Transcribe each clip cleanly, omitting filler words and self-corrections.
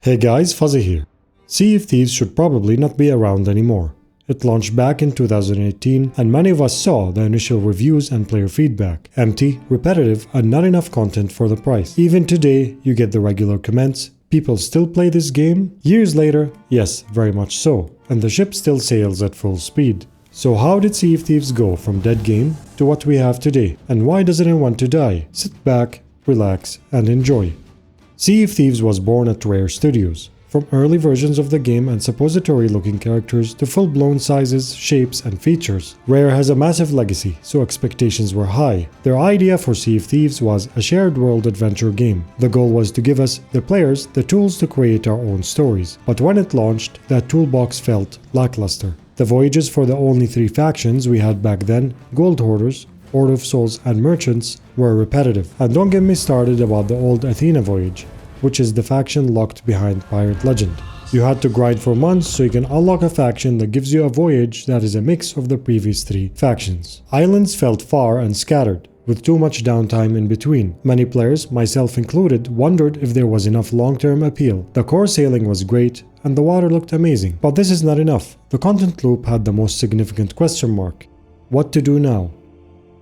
Hey guys, Fuzzy here. Sea of Thieves should probably not be around anymore. It launched back in 2018 and many of us saw the initial reviews and player feedback. Empty, repetitive, and not enough content for the price. Even today, you get the regular comments. People still play this game? Years later, yes, very much so. And the ship still sails at full speed. So how did Sea of Thieves go from dead game to what we have today? And why doesn't it want to die? Sit back, relax, and enjoy. Sea of Thieves was born at Rare Studios. From early versions of the game and suppository-looking characters to full-blown sizes, shapes, and features, Rare has a massive legacy, so expectations were high. Their idea for Sea of Thieves was a shared-world adventure game. The goal was to give us, the players, the tools to create our own stories. But when it launched, that toolbox felt lackluster. The voyages for the only 3 factions we had back then, Gold Hoarders, Horde of Souls, and Merchants, were repetitive. And don't get me started about the old Athena voyage, which is the faction locked behind Pirate Legend. You had to grind for months so you can unlock a faction that gives you a voyage that is a mix of the previous 3 factions. Islands felt far and scattered, with too much downtime in between. Many players, myself included, wondered if there was enough long-term appeal. The core sailing was great, and the water looked amazing. But this is not enough. The content loop had the most significant question mark. What to do now?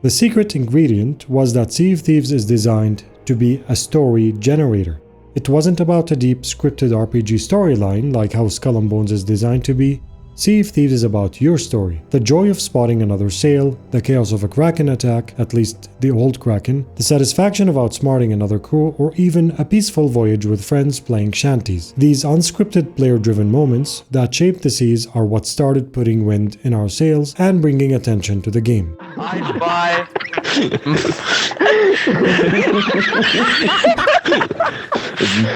The secret ingredient was that Sea of Thieves is designed to be a story generator. It wasn't about a deep scripted RPG storyline like how Skull and Bones is designed to be. Sea of Thieves is about your story. The joy of spotting another sail, the chaos of a Kraken attack, at least the old Kraken, the satisfaction of outsmarting another crew, or even a peaceful voyage with friends playing shanties. These unscripted player-driven moments that shape the seas are what started putting wind in our sails and bringing attention to the game. Bye.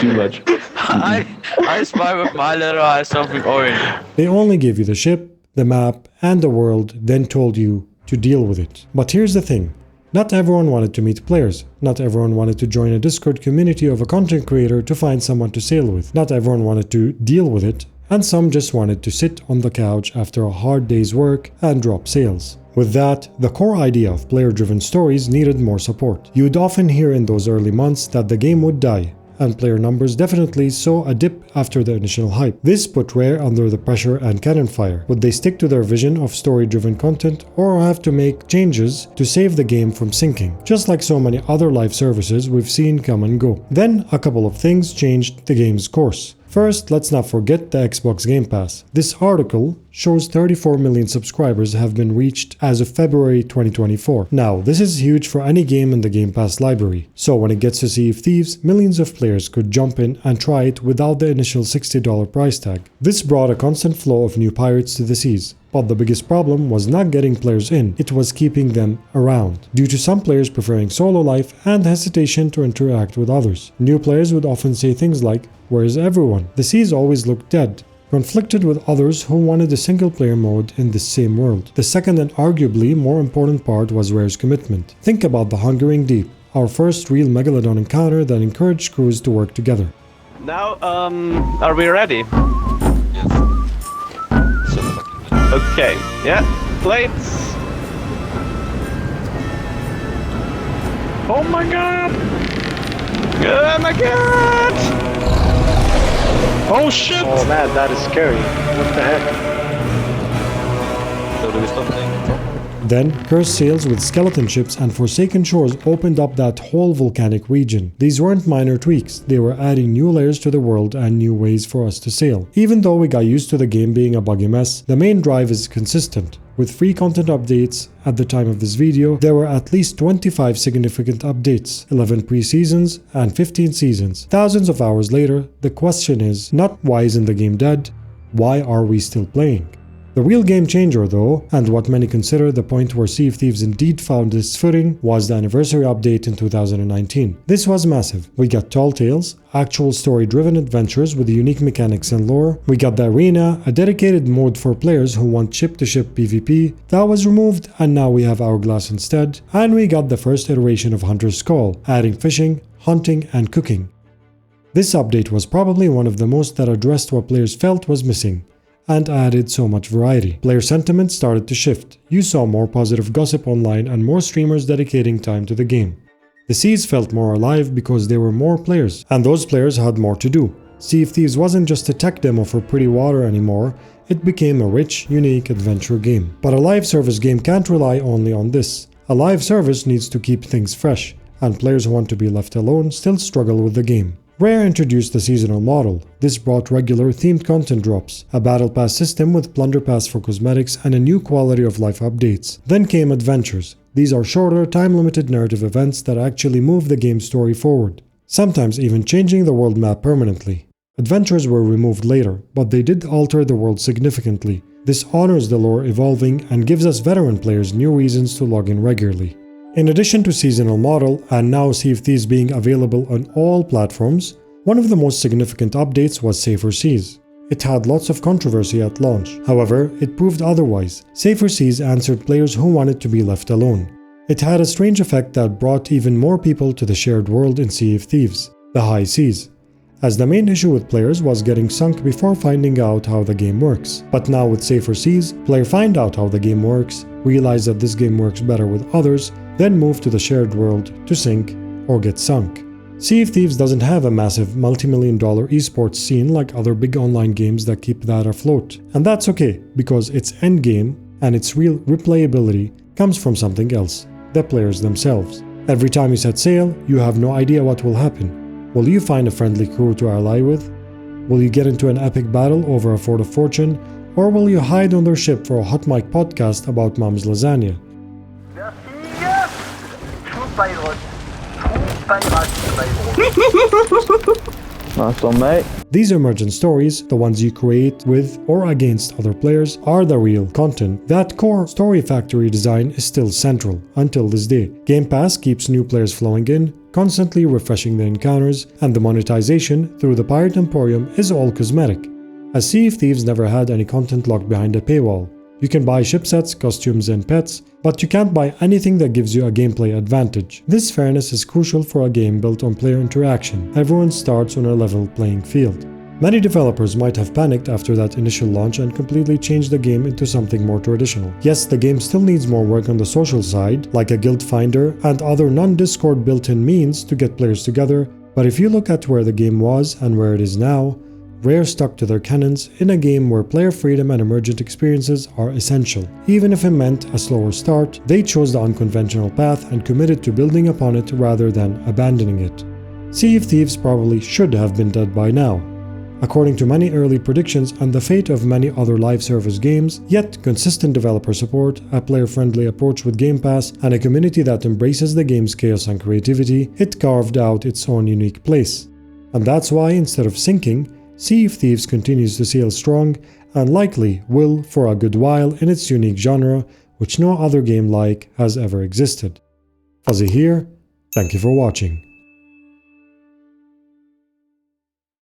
Too much. I spy with my little eyes something orange. They only gave you the ship, the map, and the world, then told you to deal with it. But here's the thing. Not everyone wanted to meet players. Not everyone wanted to join a Discord community of a content creator to find someone to sail with. Not everyone wanted to deal with it. And some just wanted to sit on the couch after a hard day's work and drop sails. With that, the core idea of player-driven stories needed more support. You'd often hear in those early months that the game would die, and player numbers definitely saw a dip after the initial hype. This put Rare under the pressure and cannon fire. Would they stick to their vision of story-driven content or have to make changes to save the game from sinking? Just like so many other live services we've seen come and go. Then a couple of things changed the game's course. First, let's not forget the Xbox Game Pass. This article shows 34 million subscribers have been reached as of February 2024. Now, this is huge for any game in the Game Pass library. So when it gets to Sea of Thieves, millions of players could jump in and try it without the initial $60 price tag. This brought a constant flow of new pirates to the seas. But the biggest problem was not getting players in, it was keeping them around, due to some players preferring solo life and hesitation to interact with others. New players would often say things like, "Where is everyone?" The seas always looked dead, conflicted with others who wanted a single-player mode in this same world. The second and arguably more important part was Rare's commitment. Think about the Hungering Deep, our first real Megalodon encounter that encouraged crews to work together. Now, are we ready? Okay, yeah, plates. Oh my god! Oh my god! Oh shit! Oh man, that is scary. What the heck? So do we stop playing? Then, cursed sails with skeleton ships and forsaken shores opened up that whole volcanic region. These weren't minor tweaks, they were adding new layers to the world and new ways for us to sail. Even though we got used to the game being a buggy mess, the main drive is consistent. With free content updates, at the time of this video, there were at least 25 significant updates, 11 pre-seasons and 15 seasons. Thousands of hours later, the question is not why isn't the game dead, why are we still playing? The real game changer though, and what many consider the point where Sea of Thieves indeed found its footing, was the anniversary update in 2019. This was massive. We got tall tales, actual story-driven adventures with unique mechanics and lore. We got the arena, a dedicated mode for players who want ship-to-ship PvP. That was removed and now we have Hourglass instead. And we got the first iteration of Hunter's Call, adding fishing, hunting and cooking. This update was probably one of the most that addressed what players felt was missing, and added so much variety. Player sentiment started to shift. You saw more positive gossip online and more streamers dedicating time to the game. The seas felt more alive because there were more players, and those players had more to do. Sea of Thieves wasn't just a tech demo for pretty water anymore, it became a rich, unique adventure game. But a live service game can't rely only on this. A live service needs to keep things fresh, and players who want to be left alone still struggle with the game. Rare introduced the seasonal model. This brought regular themed content drops, a battle pass system with plunder pass for cosmetics, and a new quality of life updates. Then came adventures. These are shorter, time-limited narrative events that actually move the game's story forward, sometimes even changing the world map permanently. Adventures were removed later, but they did alter the world significantly. This honors the lore evolving and gives us veteran players new reasons to log in regularly. In addition to seasonal model, and now Sea of Thieves being available on all platforms, one of the most significant updates was Safer Seas. It had lots of controversy at launch. However, it proved otherwise. Safer Seas answered players who wanted to be left alone. It had a strange effect that brought even more people to the shared world in Sea of Thieves, the high seas, as the main issue with players was getting sunk before finding out how the game works. But now with Safer Seas, players find out how the game works, realize that this game works better with others, then move to the shared world to sink or get sunk. Sea of Thieves doesn't have a massive multi-million-dollar esports scene like other big online games that keep that afloat. And that's okay, because its endgame and its real replayability comes from something else, the players themselves. Every time you set sail, you have no idea what will happen. Will you find a friendly crew to ally with? Will you get into an epic battle over a fort of fortune? Or will you hide on their ship for a hot mic podcast about mom's lasagna? Nice one, mate. These emergent stories, the ones you create with or against other players, are the real content. That core story factory design is still central, until this day. Game Pass keeps new players flowing in, constantly refreshing the encounters, and the monetization through the Pirate Emporium is all cosmetic, as Sea of Thieves never had any content locked behind a paywall. You can buy ship sets, costumes, and pets, but you can't buy anything that gives you a gameplay advantage. This fairness is crucial for a game built on player interaction. Everyone starts on a level playing field. Many developers might have panicked after that initial launch and completely changed the game into something more traditional. Yes, the game still needs more work on the social side, like a guild finder and other non-Discord built-in means to get players together, but if you look at where the game was and where it is now, Rare stuck to their canons in a game where player freedom and emergent experiences are essential. Even if it meant a slower start, they chose the unconventional path and committed to building upon it rather than abandoning it. Sea of Thieves probably should have been dead by now, according to many early predictions and the fate of many other live service games, yet consistent developer support, a player-friendly approach with Game Pass, and a community that embraces the game's chaos and creativity, it carved out its own unique place. And that's why, instead of sinking, Sea of Thieves continues to sail strong and likely will for a good while in its unique genre, which no other game like has ever existed. Phuzzy here, thank you for watching.